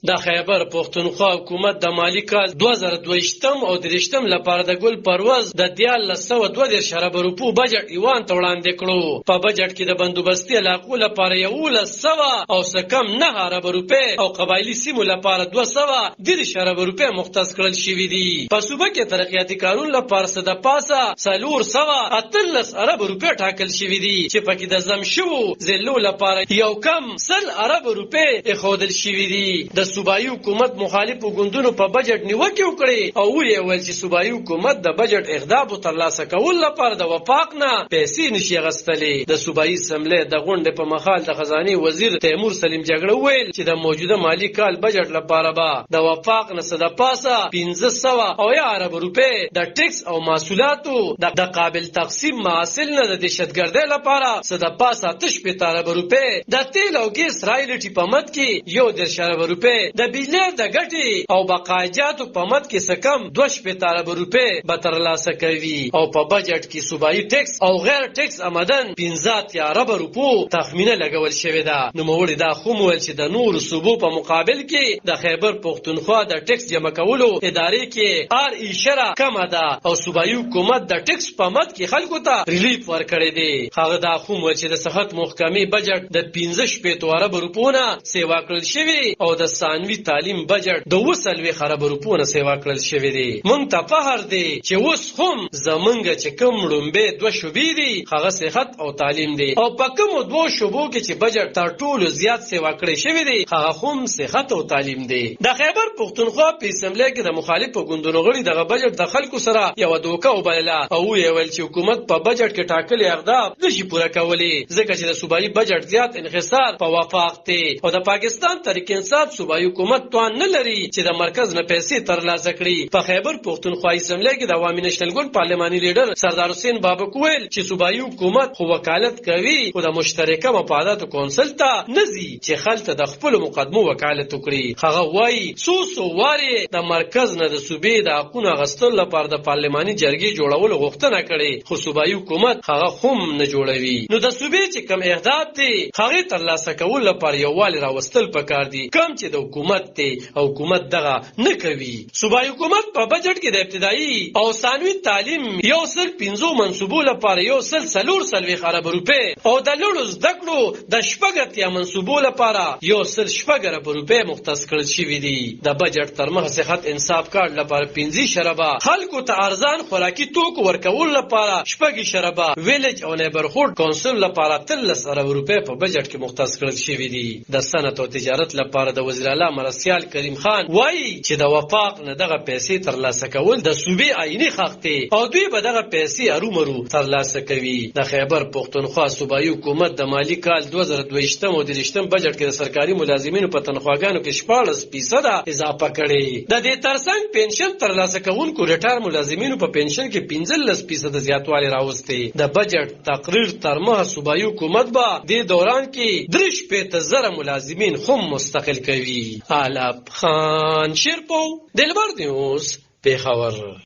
د خیبر پښتونخوا حکومت د مالی کال 2022 او 23 لپاره د ګل پرواز د 1302 ارب روپو بجټ ایوان ته وړاندې کړو. په بجټ کې د بندوبستي علاقو لپاره 1100 او سکم 9 ارب روپے او قبایلی سیمو لپاره 210 ارب روپے مختص کړل شوې دي. په صوبه کې ترقیاتي کارونو لپاره څه د پاسه 413 ارب روپے ټاکل شوې دي چې پکې د زمشو زلو لپاره یو کم 100 ارب روپے اخودل شوې دي. د صوبایي حکومت مخالفو ګوندونو په بجټ نیوکه وکړي او ویل چې صوبایي حکومت د بجټ اهداف ترلاسه کول لپاره د وفاق نه پیسې نشي غستلې. د صوبایي اسمبلی د غونډې په مخال د خزانه وزیر تیمور سلیم جګړه ویل چې د موجوده مالی کال بجټ لپاره به د وفاق نه صد پاسه 1500 او ارب روپے د ټیکس او محصولاتو د قابل تقسیم محاصل نه د دهشتګردۍ لپاره صد پاسه 8 ارب روپے د تیل او ګیس رایلټي په مد کې 10 ارب روپے د بجلی د ګټې او بقایجاتو په مد کې سکم 2 ارب روپے به ترلاسه کوي او په بجټ کې صوبایي ټیکس او غیر ټیکس آمدن 15 ارب روپو تخمینه لګول شوې ده. نو موړي دا خو مول چې د نور صوبو په مقابل کې د خیبر پښتونخوا د ټیکس جمع کولو ادارې کې اشاره کم ده او صوبایي حکومت د ټیکس په مد کې خلکو ته ریلیف ورکړي دي. هغه دا خو مول چې د صحت محکمې بجټ د 15 ارب روپو نه سیوا کړل شوی او د ثانوي تعلیم بجټ د 20 ارب روپو نه سیوا کړل شوی دی. مونږ ته فخر دی چې اوس هم زمونږ چې کوم لومبه دوه شوبې دي هغه صحت او تعلیم دی او په کوم دوه شوبو کې چې بجټ تر ټولو زیات سیوا کړی شوی دی هغه هم صحت او تعلیم دی. د خیبر پښتونخوا په اسمبلی کې د مخالفو ګوندونو غړي دغه بجټ د خلکو سره یو دوکه وبلله او ویل چې حکومت په بجټ کې ټاکلي اهداف نشي پوره کولی ځکه چې د صوبایي بجټ زیات انحصار په وفاق دی او د پاکستان تحریک انصاف صوبایي حکومت توان نه لري چې د مرکز نه پیسې ترلاسه کړي. په خیبر پښتونخوا اسمبلی کې د عوامي نېشنل ګوند پارلماني لیډر سردار حسین بابک ویل چې صوبایي حکومت خو وکالت کوي او د مشترکه مفاداتو کونسل ته نزي چې خلک د خپل مقدمو وکالت وکړي. هغه وایي سوسو واري د مرکز نه د صوبې د حقوقو غوښتل لپاره د پارلماني جرګې جوړولو غوښتنه کړي خو صوبایي حکومت هغه هم نه جوړوي. نو د صوبې چې کوم اهداف دي هغه ترلاسه کول لپاره یووالي راوستل پکار دي کم چې د حکومت ته او حکومت دغه نه کوي. صوبایي حکومت په بجټ کې د ابتدایي او ثانوي تعلیم 115 منصوبو لپاره 140 ارب روپے او د لوړو زده کړو د شپږ منصوبو لپاره 104 ارب روپے مختص کړل شوی دي. د بجټ تر مخه صحت انصاف کارت لپاره 15 ارب، خلکو ته ارزان خوراکي توکو ورکول لپاره 6 ارب، ویلج او نیبرهود کونسل لپاره 13 ارب روپے په بجټ کې مختص کړل شوی دي. د صنعت او تجارت لپاره د وزیر اعلی مرسیال کریم خان وایي چې د وفاق نه دغه پیسې ترلاسه کول د صوبې آئینی حق دی او دوی به دغه پیسې ارومرو ترلاسه کوي. د خیبر پښتونخوا صوبایي حکومت د مالی کال 2022 او 23 بجټ کې د سرکاري ملازمینو په تنخواګانو کې 14% اضافه کړي. د دې ترڅنګ پنشن ترلاسه کوونکو ریټایر ملازمینو په پنشن کې 15% زیاتوالی راوستي. د بجټ تقریر تر مخه صوبایي حکومت به د دوران کې 3.0 ملازمین هم مستقل کوي. علب خان شیرپو دلبر نیوز پیښور.